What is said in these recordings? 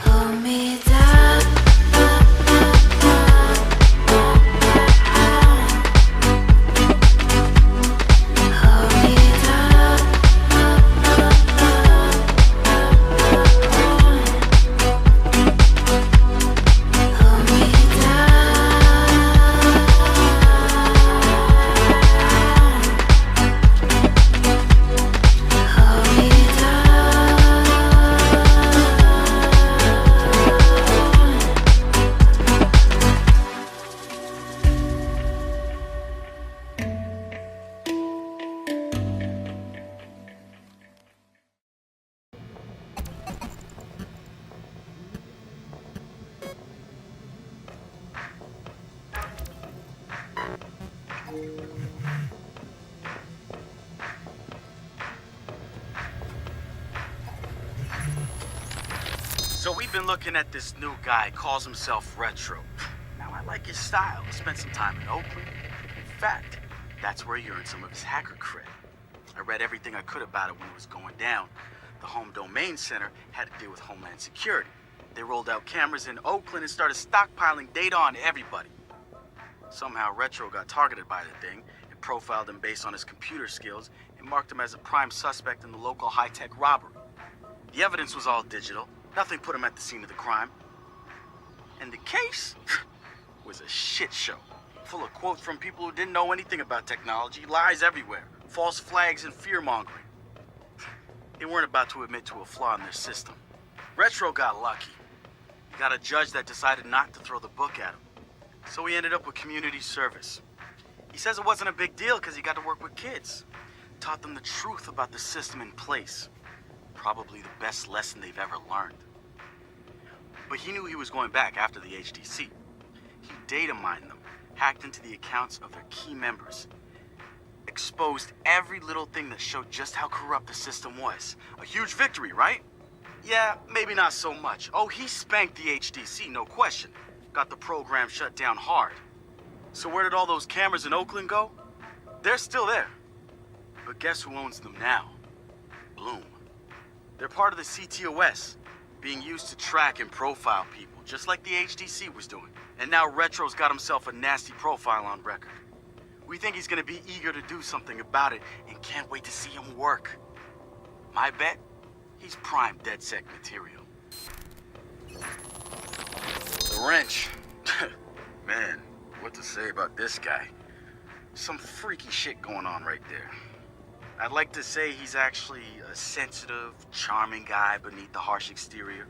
Hold me down. Hold me down. Hold me So we've been looking at this new guy, calls himself Retro. Now I like his style. He spent some time in Oakland. In fact, that's where he earned some of his hacker cred. I read everything I could about it when it was going down. The Home Domain Center had to deal with Homeland Security. They rolled out cameras in Oakland and started stockpiling data on everybody. Somehow Retro got targeted by the thing and profiled him based on his computer skills and marked him as a prime suspect in the local high-tech robbery. The evidence was all digital. Nothing put him at the scene of the crime. And the case was a shit show, full of quotes from people who didn't know anything about technology, lies everywhere, false flags and fear-mongering. They weren't about to admit to a flaw in their system. Retro got lucky. He got a judge that decided not to throw the book at him. So he ended up with community service. He says it wasn't a big deal because he got to work with kids. Taught them the truth about the system in place. Probably the best lesson they've ever learned. But he knew he was going back after the HDC. He data mined them, hacked into the accounts of their key members, exposed every little thing that showed just how corrupt the system was. A huge victory, right? Yeah, maybe not so much. Oh, he spanked the HDC, no question. Got the program shut down hard. So where did all those cameras in Oakland go? They're still there. But guess who owns them now? Bloom. They're part of the CTOS, being used to track and profile people, just like the HDC was doing. And now Retro's got himself a nasty profile on record. We think he's gonna be eager to do something about it and can't wait to see him work. My bet, he's prime DedSec material. The Wrench. Man, what to say about this guy? Some freaky shit going on right there. I'd like to say he's actually a sensitive, charming guy beneath the harsh exterior.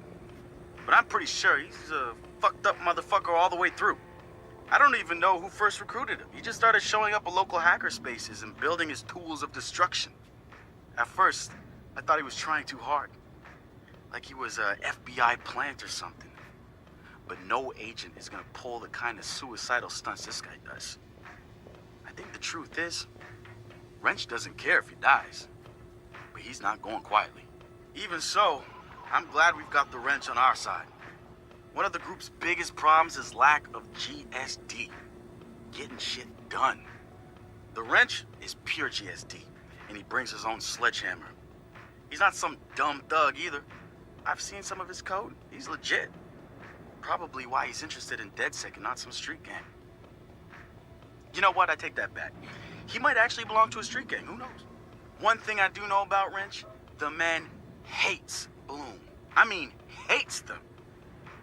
But I'm pretty sure he's a fucked up motherfucker all the way through. I don't even know who first recruited him. He just started showing up at local hacker spaces and building his tools of destruction. At first, I thought he was trying too hard. Like he was a FBI plant or something. But no agent is gonna pull the kind of suicidal stunts this guy does. I think the truth is, Wrench doesn't care if he dies, but he's not going quietly. Even so, I'm glad we've got the Wrench on our side. One of the group's biggest problems is lack of GSD, getting shit done. The Wrench is pure GSD, and he brings his own sledgehammer. He's not some dumb thug either. I've seen some of his code. He's legit. Probably why he's interested in DedSec and not some street gang. You know what? I take that back. He might actually belong to a street gang, who knows? One thing I do know about Wrench, the man hates Bloom. I mean, hates them.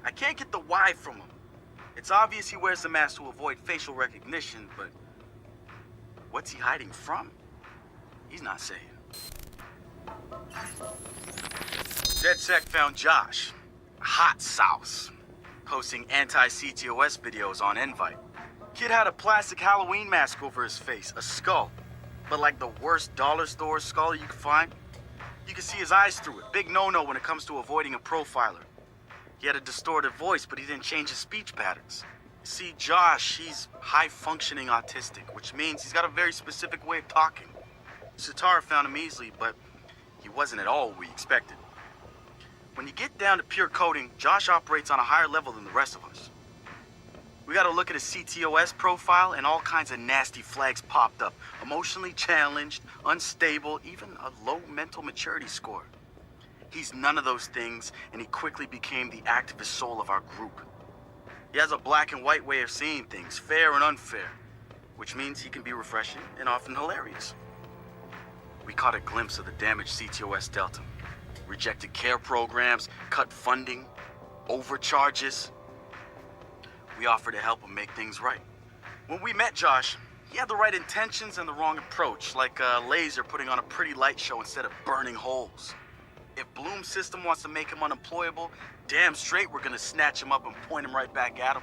I can't get the why from him. It's obvious he wears the mask to avoid facial recognition, but what's he hiding from? He's not saying. DedSec found Josh, hot sauce, posting anti-CTOS videos on Invite. Kid had a plastic Halloween mask over his face, a skull. But like the worst dollar store skull you could find. You can see his eyes through it. Big no-no when it comes to avoiding a profiler. He had a distorted voice, but he didn't change his speech patterns. See, Josh, he's high-functioning autistic, which means he's got a very specific way of talking. Sitar found him easily, but he wasn't at all what we expected. When you get down to pure coding, Josh operates on a higher level than the rest of us. We gotta look at his CTOS profile and all kinds of nasty flags popped up. Emotionally challenged, unstable, even a low mental maturity score. He's none of those things, and he quickly became the activist soul of our group. He has a black and white way of seeing things, fair and unfair, which means he can be refreshing and often hilarious. We caught a glimpse of the damaged CTOS Delta. Rejected care programs, cut funding, overcharges. We offered to help him make things right. When we met Josh, he had the right intentions and the wrong approach, like a laser putting on a pretty light show instead of burning holes. If Bloom's system wants to make him unemployable, damn straight we're gonna snatch him up and point him right back at him.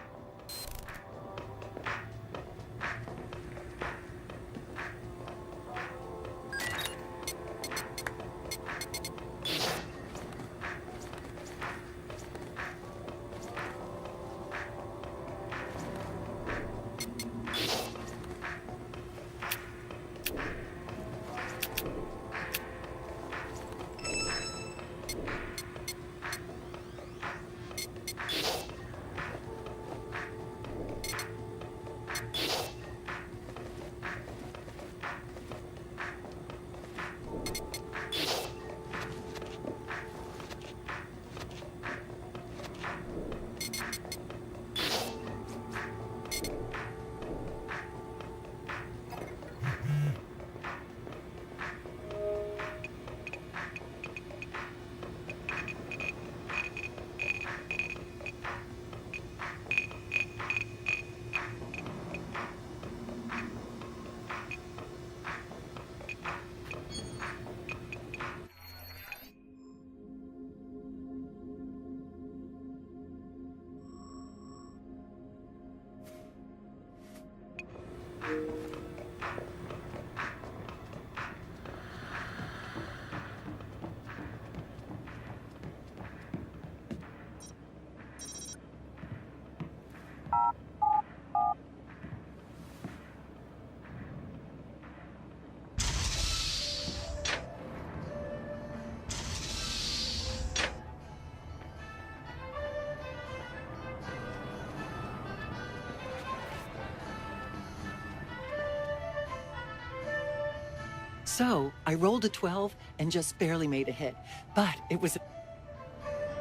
So, I rolled a 12 and just barely made a hit. But it was...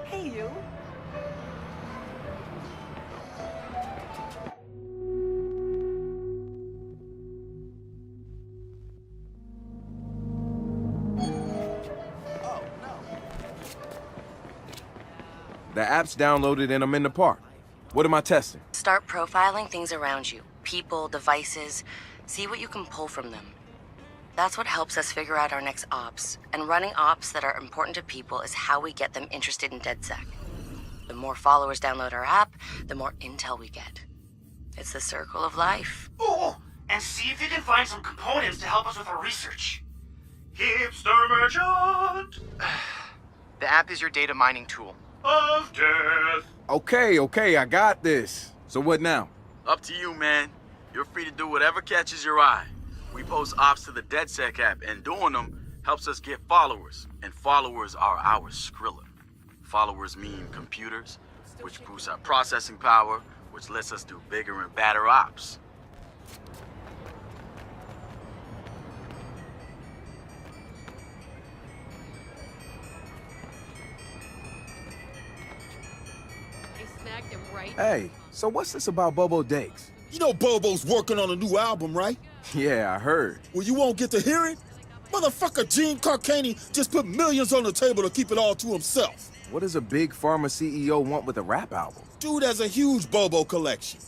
Hey, you. The app's downloaded and I'm in the park. What am I testing? Start profiling things around you. People, devices. See what you can pull from them. That's what helps us figure out our next ops. And running ops that are important to people is how we get them interested in DedSec. The more followers download our app, the more intel we get. It's the circle of life. Ooh, and see if you can find some components to help us with our research. Hipster merchant The app is your data mining tool. of death. Okay, I got this. So what now? Up to you, man. You're free to do whatever catches your eye. We post ops to the DedSec app, and doing them helps us get followers. And followers are our Skrilla. Followers mean computers, which boosts our processing power, which lets us do bigger and badder ops. Hey, so what's this about Bobo Dakes? You know Bobo's working on a new album, right? Yeah, I heard. Well, you won't get to hear it? Motherfucker Gene Carcani just put millions on the table to keep it all to himself. What does a big pharma CEO want with a rap album? Dude has a huge Bobo collection.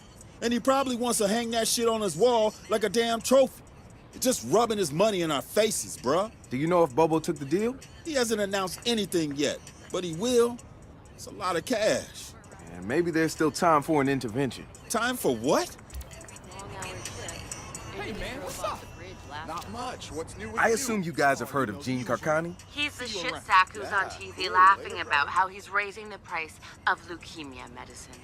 And he probably wants to hang that shit on his wall like a damn trophy. Just rubbing his money in our faces, bruh. Do you know if Bobo took the deal? He hasn't announced anything yet, but he will. It's a lot of cash. And maybe there's still time for an intervention. Time for what? Hey man, what's up? Not much. What's new with I you? assume you guys have heard of Gene Carcani? He's the shit sack who's on TV laughing about how he's raising the price of leukemia medicine.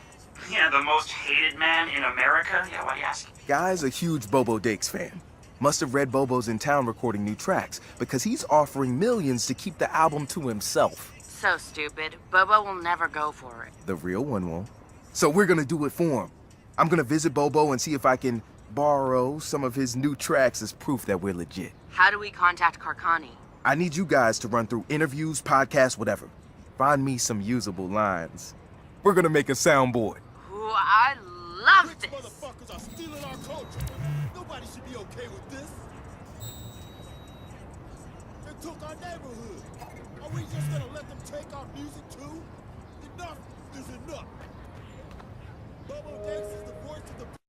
Yeah, the most hated man in America? Yeah, why do you ask? Guy's a huge Bobo Dakes fan. Must have read Bobo's in town recording new tracks, because he's offering millions to keep the album to himself. So stupid. Bobo will never go for it. The real one won't. So we're gonna do it for him. I'm gonna visit Bobo and see if I can borrow some of his new tracks as proof that we're legit. How do we contact Karkani? I need you guys to run through interviews, podcasts, whatever. Find me some usable lines. We're gonna make a soundboard. Ooh, I love Rich this. motherfuckers are stealing our culture. Nobody should be okay with this. They took our neighborhood. Are we just gonna let them take our music too? Enough is enough. Bobo Davis is the voice of the